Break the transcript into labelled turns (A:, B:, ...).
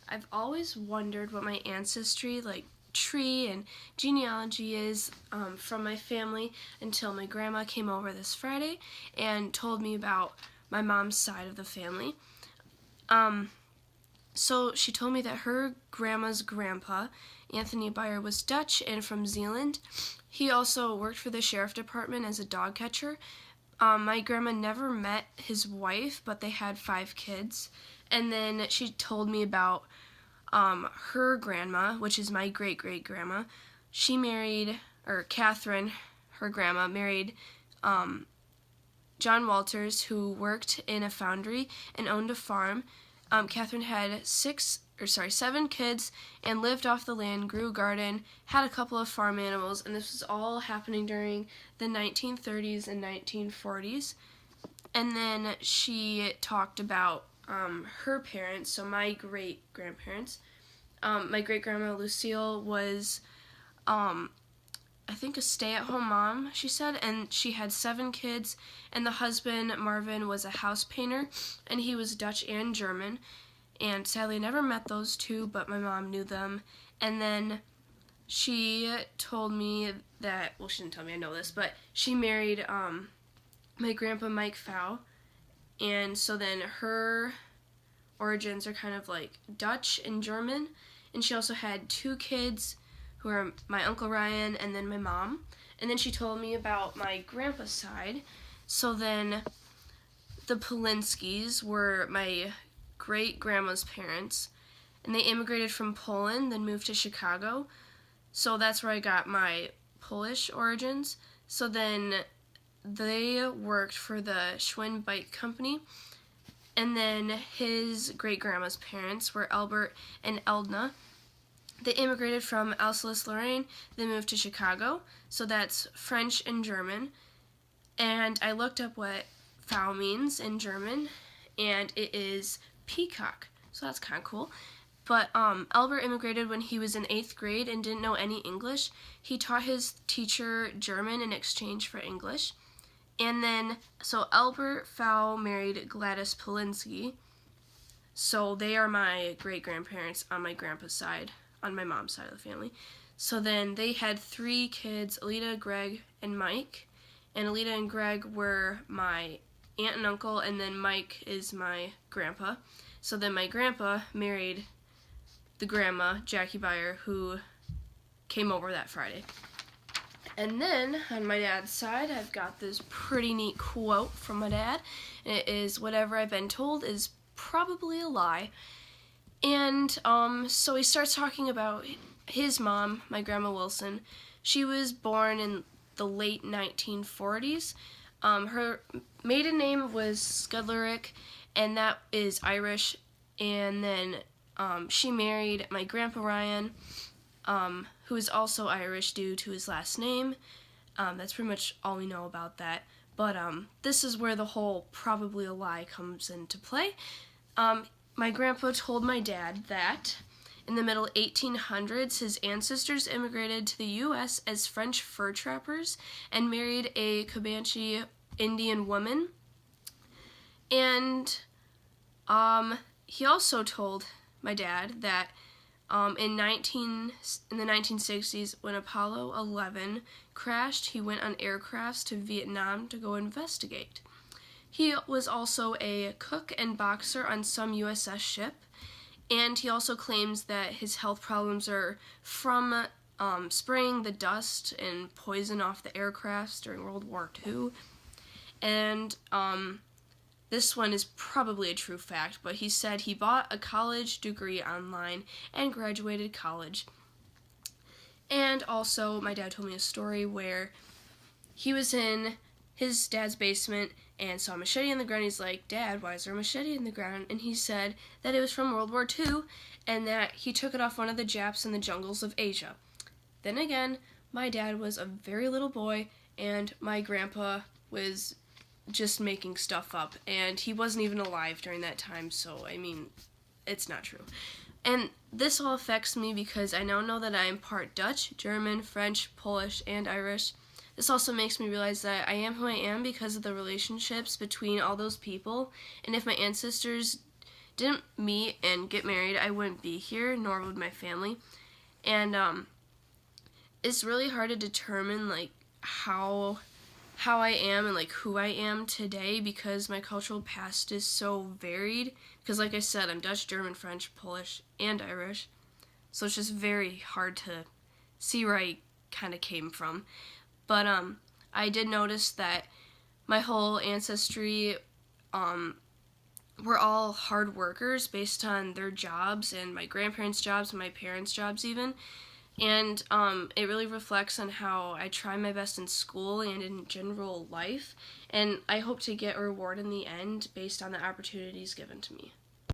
A: I've always wondered what my ancestry, tree and genealogy is from my family until my grandma came over this Friday and told me about my mom's side of the family. So she told me that her grandma's grandpa, Anthony Byer, was Dutch and from Zealand. He also worked for the sheriff department as a dog catcher. My grandma never met his wife, but they had 5 kids. And then she told me about her grandma, which is my great-great-grandma. She married, or Catherine, her grandma, married John Walters, who worked in a foundry and owned a farm. Catherine had 7 kids and lived off the land, grew a garden, had a couple of farm animals, and this was all happening during the 1930s and 1940s. And then she talked about her parents, so my great-grandparents. My great-grandma Lucille was, I think, a stay-at-home mom, she said, and she had 7 kids, and the husband, Marvin, was a house painter, and he was Dutch and German, and sadly I never met those two, but my mom knew them. And then she told me that, well, she didn't tell me, I know this, but she married my grandpa Mike Fow, and so then her origins are kind of like Dutch and German, and she also had 2 kids who are my Uncle Ryan and then my mom. And then she told me about my grandpa's side. So then the Polinskis were my great-grandma's parents, and they immigrated from Poland, then moved to Chicago. So that's where I got my Polish origins. So then they worked for the Schwinn Bike Company, and then his great-grandma's parents were Albert and Eldna. They immigrated from Alsace-Lorraine, they moved to Chicago, so that's French and German. And I looked up what Fow means in German, and it is peacock, so that's kind of cool. But Albert immigrated when he was in 8th grade and didn't know any English. He taught his teacher German in exchange for English. And then, so Albert Fow married Gladys Polinsky, so they are my great-grandparents on my grandpa's side, on my mom's side of the family. So then they had 3 kids, Alita, Greg, and Mike. And Alita and Greg were my aunt and uncle, and then Mike is my grandpa. So then my grandpa married the grandma, Jackie Byer, who came over that Friday. And then on my dad's side, I've got this pretty neat quote from my dad. And it is, "Whatever I've been told is probably a lie." And so he starts talking about his mom, my grandma Wilson. She was born in the late 1940s. Her maiden name was Scudlerick, and that is Irish. And then she married my grandpa Ryan, who is also Irish due to his last name. That's pretty much all we know about that. But this is where the whole probably a lie comes into play. My grandpa told my dad that in the middle 1800s, his ancestors immigrated to the U.S. as French fur trappers and married a Comanche Indian woman. And he also told my dad that in the 1960s, when Apollo 11 crashed, he went on aircrafts to Vietnam to go investigate. He was also a cook and boxer on some USS ship, and he also claims that his health problems are from spraying the dust and poison off the aircrafts during World War II. And this one is probably a true fact, but he said he bought a college degree online and graduated college. And also, my dad told me a story where he was in his dad's basement and saw a machete in the ground. He's like, "Dad, why is there a machete in the ground?" And he said that it was from World War II and that he took it off one of the Japs in the jungles of Asia. Then again, my dad was a very little boy and my grandpa was just making stuff up, and he wasn't even alive during that time, so I mean, it's not true. And this all affects me because I now know that I am part Dutch, German, French, Polish, and Irish. This also makes me realize that I am who I am because of the relationships between all those people, and if my ancestors didn't meet and get married, I wouldn't be here, nor would my family. And it's really hard to determine like how I am and like who I am today, because my cultural past is so varied. Because like I said, I'm Dutch, German, French, Polish, and Irish. So it's just very hard to see where I kind of came from. But I did notice that my whole ancestry were all hard workers based on their jobs, and my grandparents' jobs and my parents' jobs even. And it really reflects on how I try my best in school and in general life. And I hope to get a reward in the end based on the opportunities given to me.